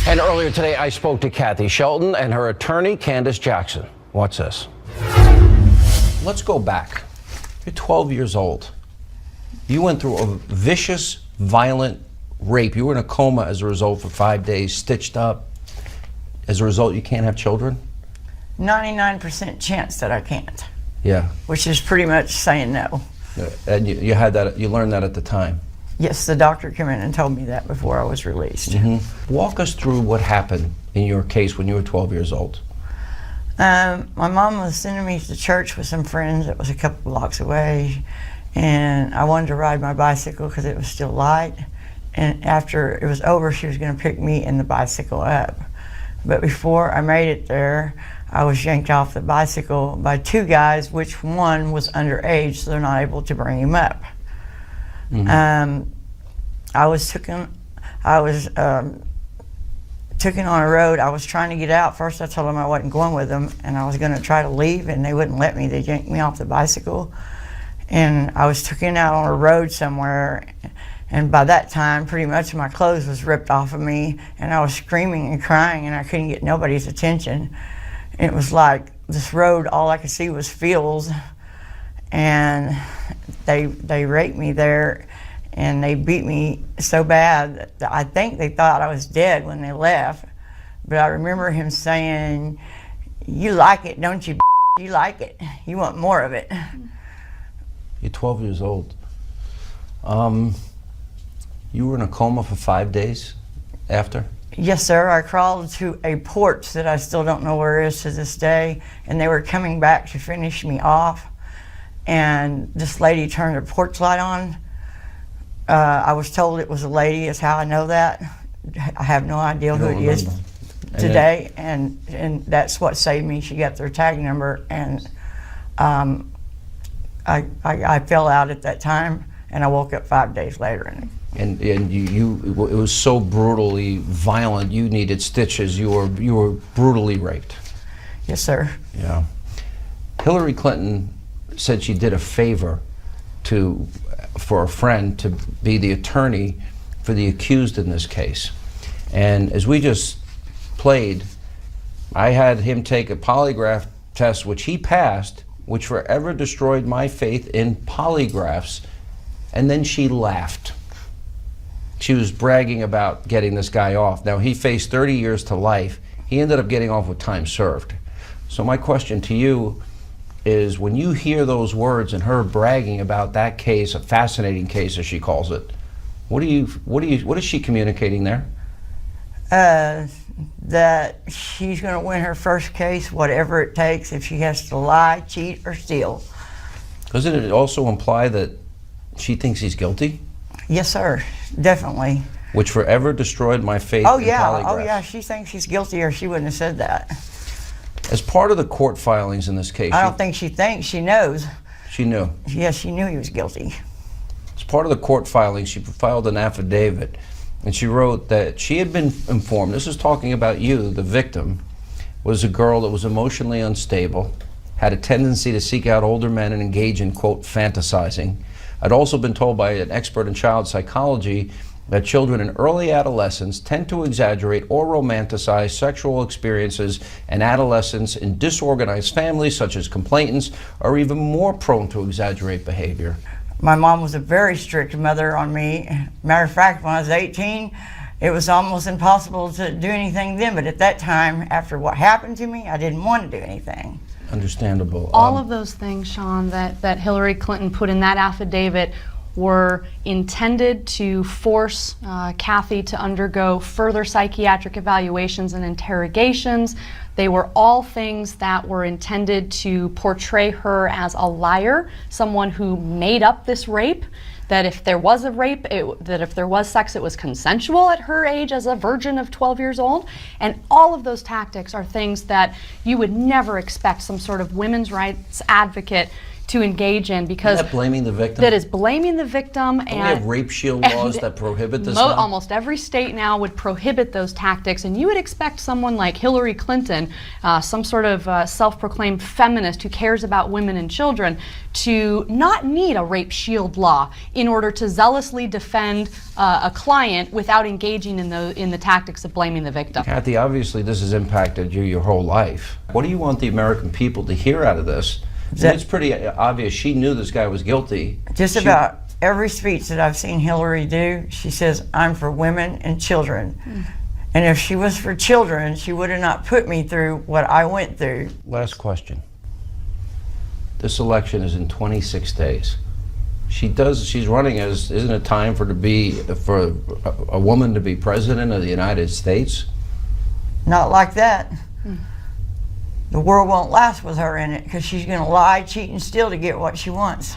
And earlier today, I spoke to Kathy Shelton and her attorney, Candace Jackson. Watch this. Let's go back. You're 12 years old. You went through a vicious, violent rape. You were in a coma as a result for 5 days, stitched up. As a result, you can't have children? 99% chance that I can't. Yeah. Which is pretty much saying no. And you had that, you learned that at the time? Yes, the doctor came in and told me that before I was released. Mm-hmm. Walk us through what happened in your case when you were 12 years old. My mom was sending me to church with some friends that was a couple blocks away, and I wanted to ride my bicycle because it was still light, and after it was over she was going to pick me and the bicycle up. But before I made it there, I was yanked off the bicycle by two guys, which one was underage, so they're not able to bring him up. Mm-hmm. I was taken on a road. I was trying to get out. First I told them I wasn't going with them, and I was going to try to leave, and they wouldn't let me. They yanked me off the bicycle, and I was taken out on a road somewhere, and by that time pretty much my clothes was ripped off of me, and I was screaming and crying, and I couldn't get nobody's attention. And it was like this road, all I could see was fields, and they raped me there, and they beat me so bad that I think they thought I was dead when they left. But I remember him saying, "You like it, don't you? You like it. You want more of it." You're 12 years old. You were in a coma for 5 days after? Yes, sir. I crawled to a porch that I still don't know where it is to this day, and they were coming back to finish me off, and this lady turned her porch light on. I was told it was a lady, is how I know that. I have no idea who it is today, and that's what saved me. She got their tag number, and I fell out at that time, and I woke up 5 days later. And it was so brutally violent, you needed stitches. You were brutally raped. Yes, sir. Yeah. Hillary Clinton said she did a favor for a friend to be the attorney for the accused in this case. And as we just played, I had him take a polygraph test, which he passed, which forever destroyed my faith in polygraphs. And then she laughed. She was bragging about getting this guy off. Now, he faced 30 years to life. He ended up getting off with time served. So my question to you is, when you hear those words and her bragging about that case, a fascinating case as she calls it, what is she communicating there? That she's going to win her first case, whatever it takes, if she has to lie, cheat, or steal. Doesn't it also imply that she thinks he's guilty? Yes, sir, definitely. Which forever destroyed my faith in polygraphs. Oh yeah, she thinks he's guilty, or she wouldn't have said that. As part of the court filings in this case... I don't think she thinks, she knows. She knew? Yes, she knew he was guilty. As part of the court filings, she filed an affidavit, and she wrote that she had been informed, this is talking about you, the victim, was a girl that was emotionally unstable, had a tendency to seek out older men and engage in, quote, fantasizing. I'd also been told by an expert in child psychology that children in early adolescence tend to exaggerate or romanticize sexual experiences, and adolescents in disorganized families, such as complainants, are even more prone to exaggerate behavior. My mom was a very strict mother on me. Matter of fact, when I was 18, it was almost impossible to do anything then, but at that time, after what happened to me, I didn't want to do anything. Understandable. All of those things, Sean, that Hillary Clinton put in that affidavit were intended to force Kathy to undergo further psychiatric evaluations and interrogations. They were all things that were intended to portray her as a liar, someone who made up this rape, that if there was a rape, that if there was sex, it was consensual at her age as a virgin of 12 years old. And all of those tactics are things that you would never expect some sort of women's rights advocate to engage in, because Isn't that blaming the victim? that is blaming the victim. Don't And we have rape shield laws that prohibit this now? almost every state now would prohibit those tactics, and you would expect someone like Hillary Clinton, some sort of self-proclaimed feminist who cares about women and children, to not need a rape shield law in order to zealously defend a client without engaging in the tactics of blaming the victim. Kathy, obviously this has impacted you your whole life. What do you want the American people to hear out of this? It's pretty obvious she knew this guy was guilty. Just about every speech that I've seen Hillary do, she says, I'm for women and children. And if she was for children, she would have not put me through what I went through. Last question. This election is in 26 days. She's running as, isn't it time for a woman to be president of the United States? Not like that. The world won't last with her in it, because she's going to lie, cheat, and steal to get what she wants.